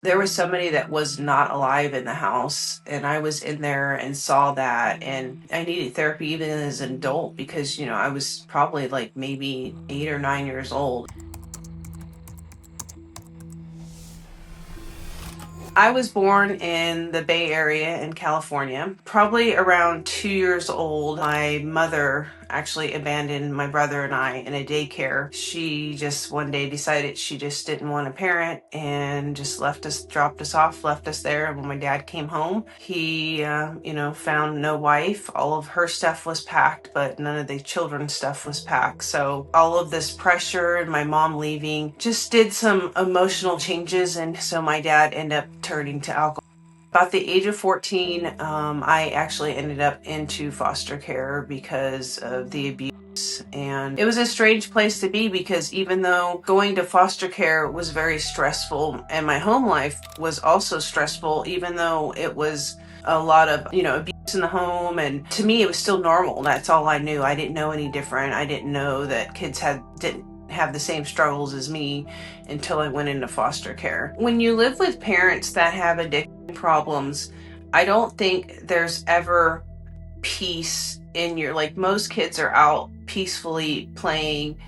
There was somebody that was not alive in the house, and I was in there and saw that, and I needed therapy even as an adult because, I was probably like maybe 8 or 9 years old. I was born in the Bay Area in California. Probably around 2 years old, my mother actually abandoned my brother and I in a daycare. She just one day decided she just didn't want to parent and just left us, dropped us off, left us there. And when my dad came home, he, found no wife. All of her stuff was packed, but none of the children's stuff was packed. So all of this pressure and my mom leaving just did some emotional changes. And so my dad ended up turning to alcohol. About the age of 14, I actually ended up into foster care because of the abuse. And it was a strange place to be because even though going to foster care was very stressful and my home life was also stressful, even though it was a lot of, abuse in the home, and to me it was still normal. That's all I knew. I didn't know any different. I didn't know that kids didn't have the same struggles as me until I went into foster care. When you live with parents that have addiction problems, I don't think there's ever peace in like most kids are out peacefully playing.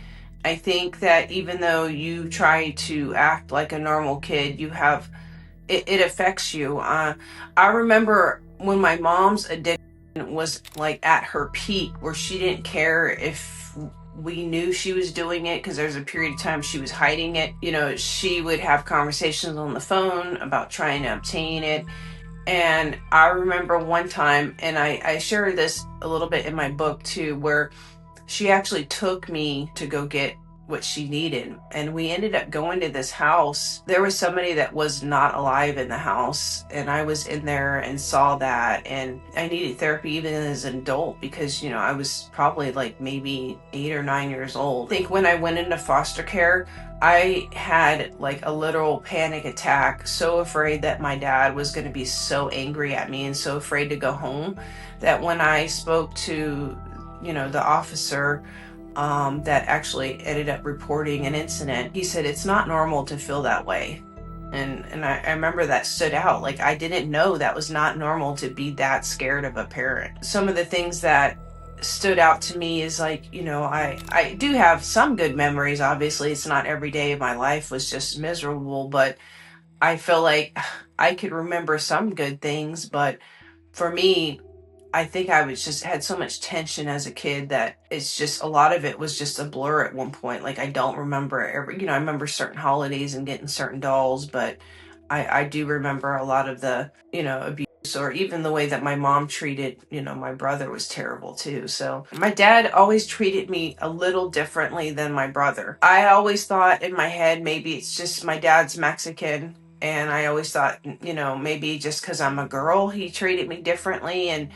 I think that even though you try to act like a normal kid, it affects you. I remember when my mom's addiction was like at her peak, where she didn't care if we knew she was doing it, because there's a period of time she was hiding it. She would have conversations on the phone about trying to obtain it. And I remember one time, and I shared this a little bit in my book too, where she actually took me to go get what she needed. And we ended up going to this house. There was somebody that was not alive in the house, and I was in there and saw that, and I needed therapy even as an adult because, I was probably like maybe 8 or 9 years old. I think when I went into foster care, I had like a literal panic attack, so afraid that my dad was going to be so angry at me and so afraid to go home, that when I spoke to, the officer that actually ended up reporting an incident, he said it's not normal to feel that way. And I remember that stood out. Like, I didn't know that was not normal to be that scared of a parent. Some of the things that stood out to me is like, I do have some good memories. Obviously, it's not every day of my life was just miserable, but I feel like I could remember some good things. But for me, I think I was just had so much tension as a kid that it's just a lot of it was just a blur at one point. Like, I don't remember I remember certain holidays and getting certain dolls, but I do remember a lot of the, abuse, or even the way that my mom treated, my brother was terrible too. So my dad always treated me a little differently than my brother. I always thought in my head, maybe it's just my dad's Mexican. And I always thought, maybe just because I'm a girl, he treated me differently. And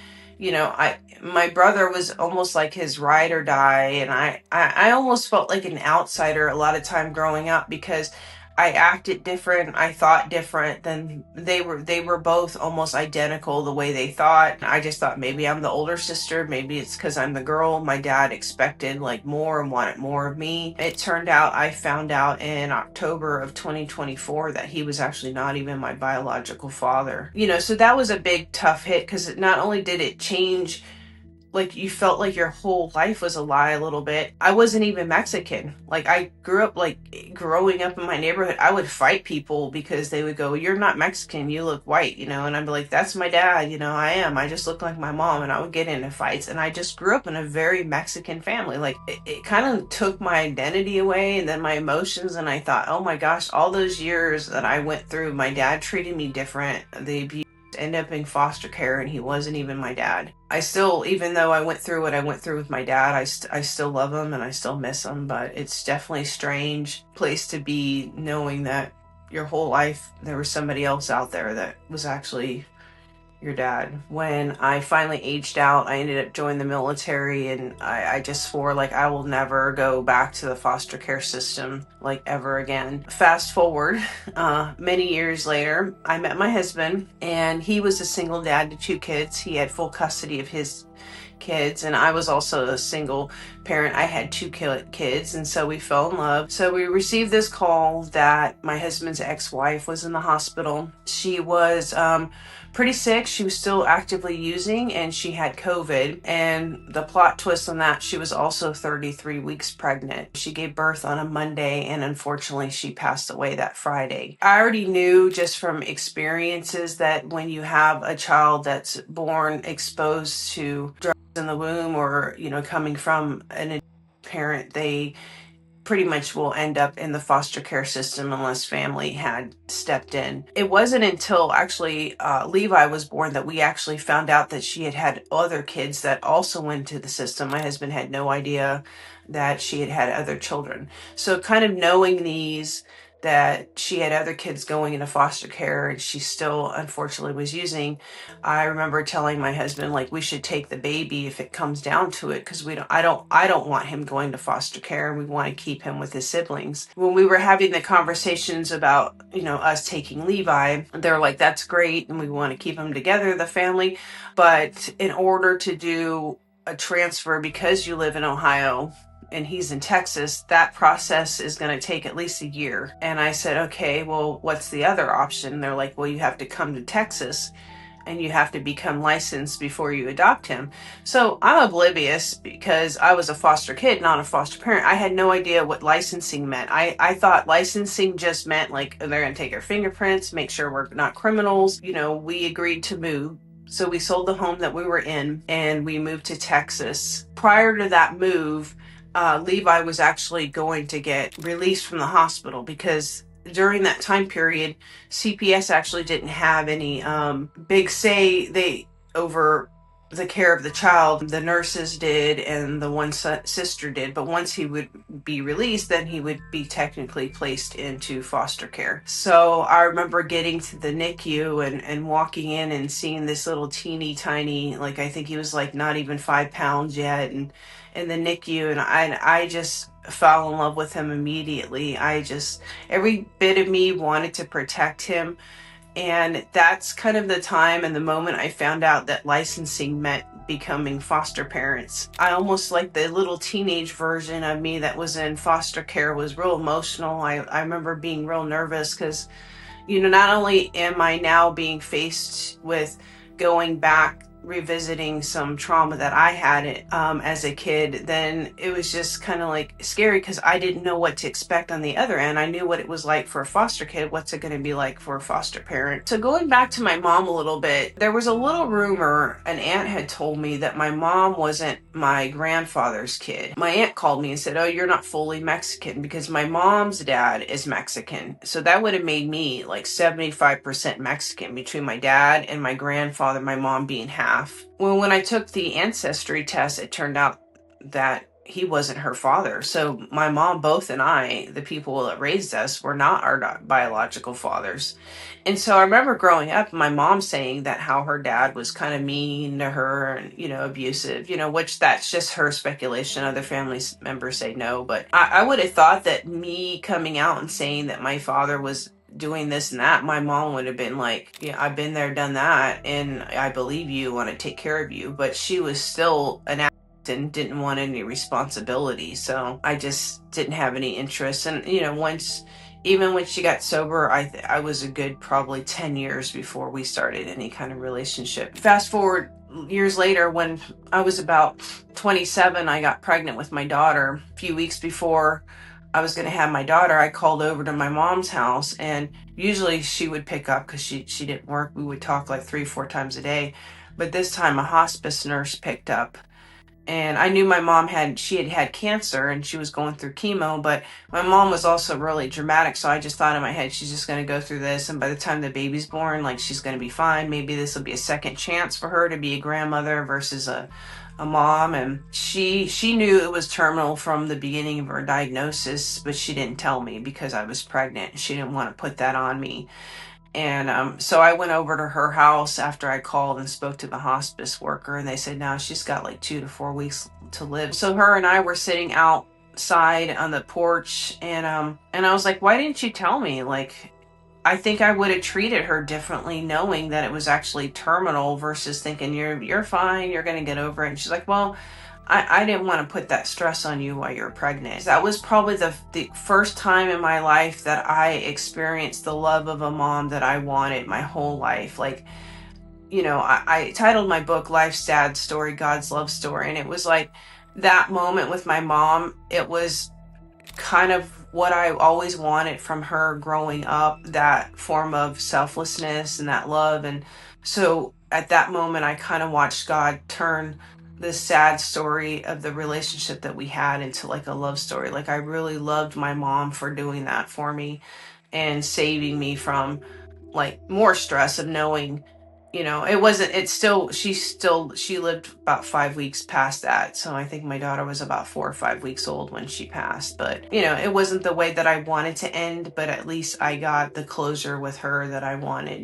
my brother was almost like his ride or die, and I almost felt like an outsider a lot of time growing up because I acted different, I thought different than they were. They were both almost identical the way they thought. I just thought maybe I'm the older sister, maybe it's because I'm the girl. My dad expected like more and wanted more of me. It turned out, I found out in October of 2024 that he was actually not even my biological father. So that was a big tough hit, because not only did it change, like, you felt like your whole life was a lie a little bit. I wasn't even Mexican. Like, I grew up, like, growing up in my neighborhood, I would fight people because they would go, "You're not Mexican, you look white," and I'd be like, "That's my dad, I am. I just look like my mom," and I would get into fights. And I just grew up in a very Mexican family. Like, it kind of took my identity away and then my emotions, and I thought, oh my gosh, all those years that I went through, my dad treated me different. The abuse, ended up in foster care, and he wasn't even my dad. I still, even though I went through what I went through with my dad, I still love him and I still miss him, but it's definitely a strange place to be, knowing that your whole life there was somebody else out there that was actually your dad. When I finally aged out, I ended up joining the military, and I just swore, like, I will never go back to the foster care system, like, ever again. Fast forward, many years later, I met my husband, and he was a single dad to 2 kids. He had full custody of his kids, and I was also a single parent. I had two kids, and so we fell in love. So we received this call that my husband's ex-wife was in the hospital. She was pretty sick. She was still actively using, and she had COVID. And the plot twist on that, she was also 33 weeks pregnant. She gave birth on a Monday, and unfortunately she passed away that Friday. I already knew just from experiences that when you have a child that's born exposed to drugs in the womb, or coming from an parent, they pretty much will end up in the foster care system unless family had stepped in. It wasn't until actually Levi was born that we actually found out that she had other kids that also went to the system. My husband had no idea that she had other children. So kind of knowing that she had other kids going into foster care and she still unfortunately was using, I remember telling my husband, like, we should take the baby if it comes down to it, because I don't want him going to foster care, and we want to keep him with his siblings. When we were having the conversations about us taking Levi, they're like, that's great and we want to keep him together, the family, but in order to do a transfer, because you live in Ohio and he's in Texas, that process is going to take at least a year. And I said, okay, well, what's the other option? They're like, well, you have to come to Texas and you have to become licensed before you adopt him. So I'm oblivious because I was a foster kid, not a foster parent. I had no idea what licensing meant. I thought licensing just meant like they're going to take our fingerprints, make sure we're not criminals. We agreed to move. So we sold the home that we were in and we moved to Texas. Prior to that move, Levi was actually going to get released from the hospital because during that time period, CPS actually didn't have any big say over the care of the child. The nurses did and the one sister did, but once he would be released, then he would be technically placed into foster care. So I remember getting to the NICU and walking in and seeing this little teeny tiny, like I think he was like not even 5 pounds yet, and in the NICU, and I just fell in love with him immediately. Every bit of me wanted to protect him. And that's kind of the time and the moment I found out that licensing meant becoming foster parents. I almost, like the little teenage version of me that was in foster care, was real emotional. I remember being real nervous because, not only am I now being faced with going back, revisiting some trauma that I had as a kid, then it was just kind of like scary because I didn't know what to expect on the other end. I knew what it was like for a foster kid. What's it going to be like for a foster parent? So going back to my mom a little bit, there was a little rumor, an aunt had told me that my mom wasn't my grandfather's kid. My aunt called me and said, oh, you're not fully Mexican, because my mom's dad is Mexican. So that would have made me like 75% Mexican between my dad and my grandfather, my mom being half. Well, when I took the ancestry test, it turned out that he wasn't her father. So my mom, both, and I, the people that raised us, were not our biological fathers. And so I remember growing up, my mom saying that how her dad was kind of mean to her and, abusive, which that's just her speculation. Other family members say no. But I would have thought that me coming out and saying that my father was doing this and that, my mom would have been like, yeah, I've been there, done that, and I believe you, want to take care of you. But she was still an addict and didn't want any responsibility. So I just didn't have any interest. And, even when she got sober, I was a good probably 10 years before we started any kind of relationship. Fast forward years later, when I was about 27, I got pregnant with my daughter. A few weeks before I was going to have my daughter, I called over to my mom's house, and usually she would pick up because she didn't work. We would talk like 3-4 times a day. But this time a hospice nurse picked up, and I knew my mom had cancer and she was going through chemo, but my mom was also really dramatic. So I just thought in my head, she's just going to go through this, and by the time the baby's born, like, she's going to be fine. Maybe this will be a second chance for her to be a grandmother versus a mom. And she knew it was terminal from the beginning of her diagnosis, but she didn't tell me because I was pregnant. She didn't want to put that on me. And so I went over to her house after I called and spoke to the hospice worker, and they said, no, she's got like 2 to 4 weeks to live. So her and I were sitting outside on the porch, and I was like, why didn't you tell me? Like, I think I would have treated her differently, knowing that it was actually terminal versus thinking you're fine, you're going to get over it. And she's like, well, I didn't want to put that stress on you while you're pregnant. That was probably the first time in my life that I experienced the love of a mom that I wanted my whole life. Like, I titled my book Life's Sad Story, God's Love Story. And it was like that moment with my mom, it was kind of what I always wanted from her growing up, that form of selflessness and that love. And so at that moment, I kind of watched God turn the sad story of the relationship that we had into like a love story. Like I really loved my mom for doing that for me and saving me from like more stress of knowing, it wasn't, it's still, she lived about 5 weeks past that. So I think my daughter was about 4 or 5 weeks old when she passed, but it wasn't the way that I wanted to end, but at least I got the closure with her that I wanted.